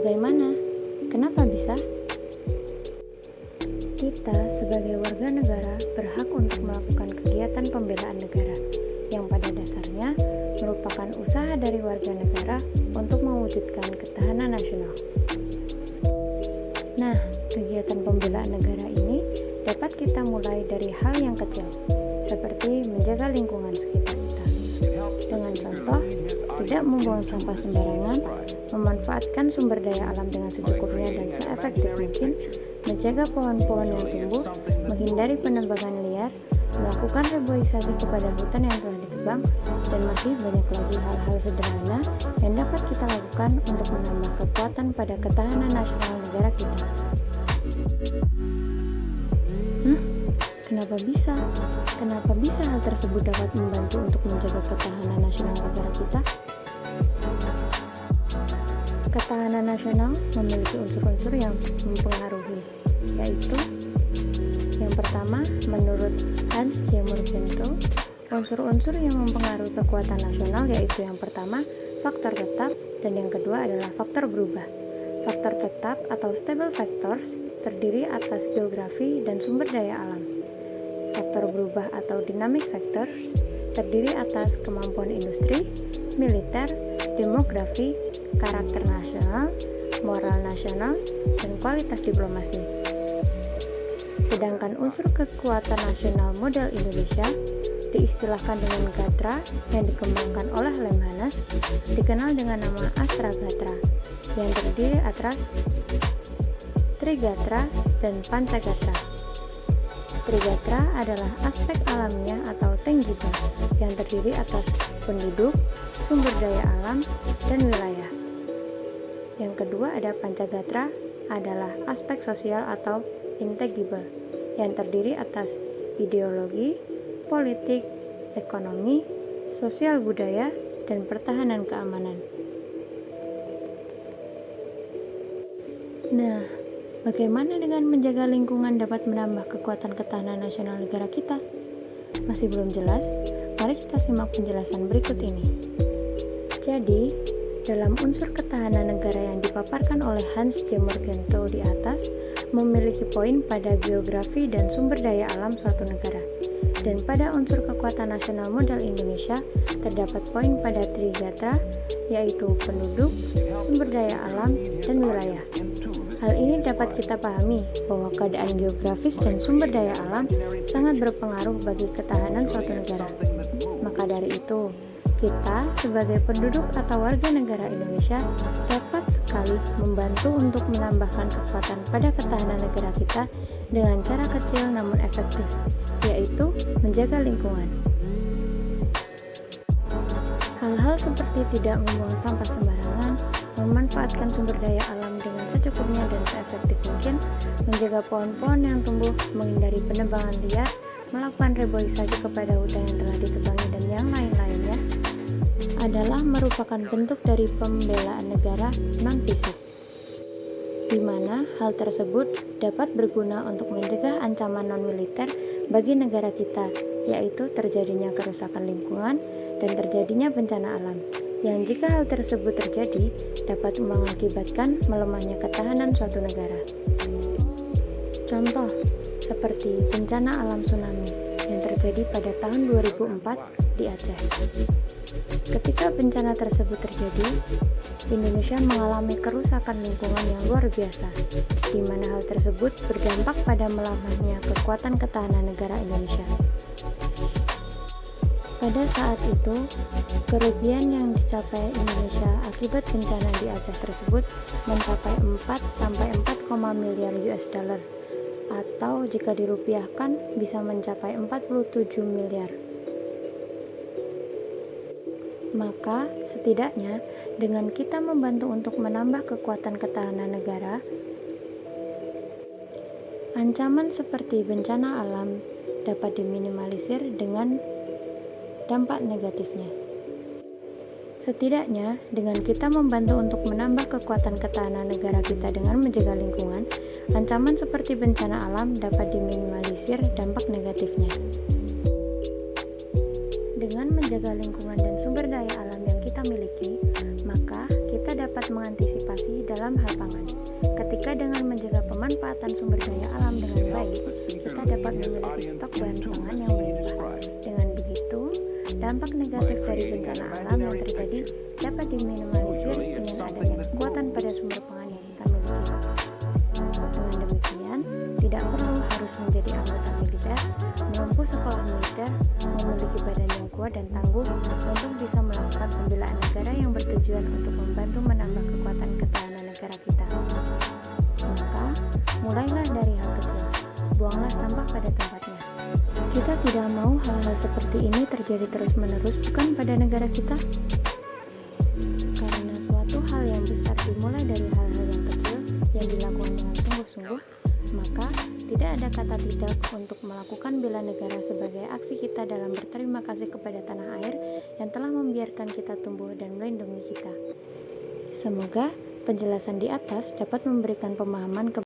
Bagaimana? Kenapa bisa? Kita sebagai warga negara berhak untuk melakukan kegiatan pembelaan negara yang pada dasarnya merupakan usaha dari warga negara untuk mewujudkan ketahanan nasional. Nah, kegiatan pembelaan negara ini dapat kita mulai dari hal yang kecil, seperti menjaga lingkungan sekitar kita. Dengan contoh, tidak membuang sampah sembarangan, memanfaatkan sumber daya alam dengan secukupnya dan seefektif mungkin, menjaga pohon-pohon yang tumbuh, menghindari penebangan liar, melakukan reboisasi kepada hutan yang telah ditebang, dan masih banyak lagi hal-hal sederhana yang dapat kita lakukan untuk menambah kekuatan pada ketahanan nasional negara kita. Kenapa bisa? Kenapa bisa hal tersebut dapat membantu untuk menjaga ketahanan nasional negara kita? Ketahanan nasional memiliki unsur-unsur yang mempengaruhi, yaitu yang pertama, menurut Hans J. Murgento, unsur-unsur yang mempengaruhi kekuatan nasional yaitu yang pertama, faktor tetap, dan yang kedua adalah faktor berubah. Faktor tetap atau stable factors terdiri atas geografi dan sumber daya alam. Faktor berubah atau dynamic factors terdiri atas kemampuan industri, militer, demografi, karakter nasional, moral nasional, dan kualitas diplomasi. Sedangkan unsur kekuatan nasional model Indonesia diistilahkan dengan Gatra yang dikembangkan oleh Lemhanas, dikenal dengan nama Astragatra, yang terdiri atas Trigatra dan Pancagatra. Trigatra adalah aspek alamiah atau tangible yang terdiri atas penduduk, sumber daya alam, dan wilayah. Yang kedua ada Pancagatra adalah aspek sosial atau intangible yang terdiri atas ideologi, politik, ekonomi, sosial budaya, dan pertahanan keamanan. Nah, bagaimana dengan menjaga lingkungan dapat menambah kekuatan ketahanan nasional negara kita? Masih belum jelas? Mari kita simak penjelasan berikut ini. Jadi, dalam unsur ketahanan negara yang dipaparkan oleh Hans J. Murgento di atas, memiliki poin pada geografi dan sumber daya alam suatu negara. Dan pada unsur kekuatan nasional model Indonesia, terdapat poin pada Trigatra, yaitu penduduk, sumber daya alam, dan wilayah. Hal ini dapat kita pahami bahwa keadaan geografis dan sumber daya alam sangat berpengaruh bagi ketahanan suatu negara. Maka dari itu, kita sebagai penduduk atau warga negara Indonesia dapat sekali membantu untuk menambahkan kekuatan pada ketahanan negara kita dengan cara kecil namun efektif, yaitu menjaga lingkungan. Hal-hal seperti tidak membuang sampah sembarangan, memanfaatkan sumber daya alam dengan secukupnya dan seefektif mungkin, menjaga pohon-pohon yang tumbuh, menghindari penebangan liar, melakukan reboisasi kepada hutan yang telah ditebangi, dan yang lain-lainnya adalah merupakan bentuk dari pembelaan negara non-fisik, di mana hal tersebut dapat berguna untuk mencegah ancaman non-militer bagi negara kita, yaitu terjadinya kerusakan lingkungan dan terjadinya bencana alam, yang jika hal tersebut terjadi dapat mengakibatkan melemahnya ketahanan suatu negara. Contoh, seperti bencana alam tsunami yang terjadi pada tahun 2004 di Aceh. Ketika bencana tersebut terjadi, Indonesia mengalami kerusakan lingkungan yang luar biasa, di mana hal tersebut berdampak pada melemahnya kekuatan ketahanan negara Indonesia. Pada saat itu, kerugian yang dicapai Indonesia akibat bencana di Aceh tersebut mencapai 4-4, miliar US dollar, atau jika dirupiahkan bisa mencapai 47 miliar. Maka, setidaknya dengan kita membantu untuk menambah kekuatan ketahanan negara, ancaman seperti bencana alam dapat diminimalisir dengan dampak negatifnya. Setidaknya, dengan kita membantu untuk menambah kekuatan ketahanan negara kita dengan menjaga lingkungan, ancaman seperti bencana alam dapat diminimalisir dampak negatifnya. Dengan menjaga lingkungan dan sumber daya alam yang kita miliki, maka kita dapat dapat mengantisipasi dalam hal pangan. Ketika dengan menjaga pemanfaatan sumber daya alam dengan baik, kita dapat memiliki stok bahan pangan yang melimpah. Dengan begitu, dampak negatif dari bencana alam yang terjadi dapat diminimalisir dengan adanya kekuatan pada sumber pangan yang kita miliki. Dengan demikian, tidak perlu harus menjadi anggota militer, menempuh sekolah militer, memiliki badan yang kuat dan tangguh untuk bisa melakukan pembelaan negara yang bertujuan untuk membantu menambah kekuatan ketahanan negara kita. Maka, mulailah dari hal kecil, buanglah sampah pada tempatnya. Kita tidak mau hal-hal seperti ini terjadi terus-menerus, bukan pada negara kita? Karena suatu hal yang besar dimulai dari hal-hal yang kecil yang dilakukan dengan sungguh-sungguh, maka tidak ada kata tidak untuk melakukan bela negara sebagai aksi kita dalam berterima kasih kepada tanah air yang telah membiarkan kita tumbuh dan melindungi kita. Semoga penjelasan di atas dapat memberikan pemahaman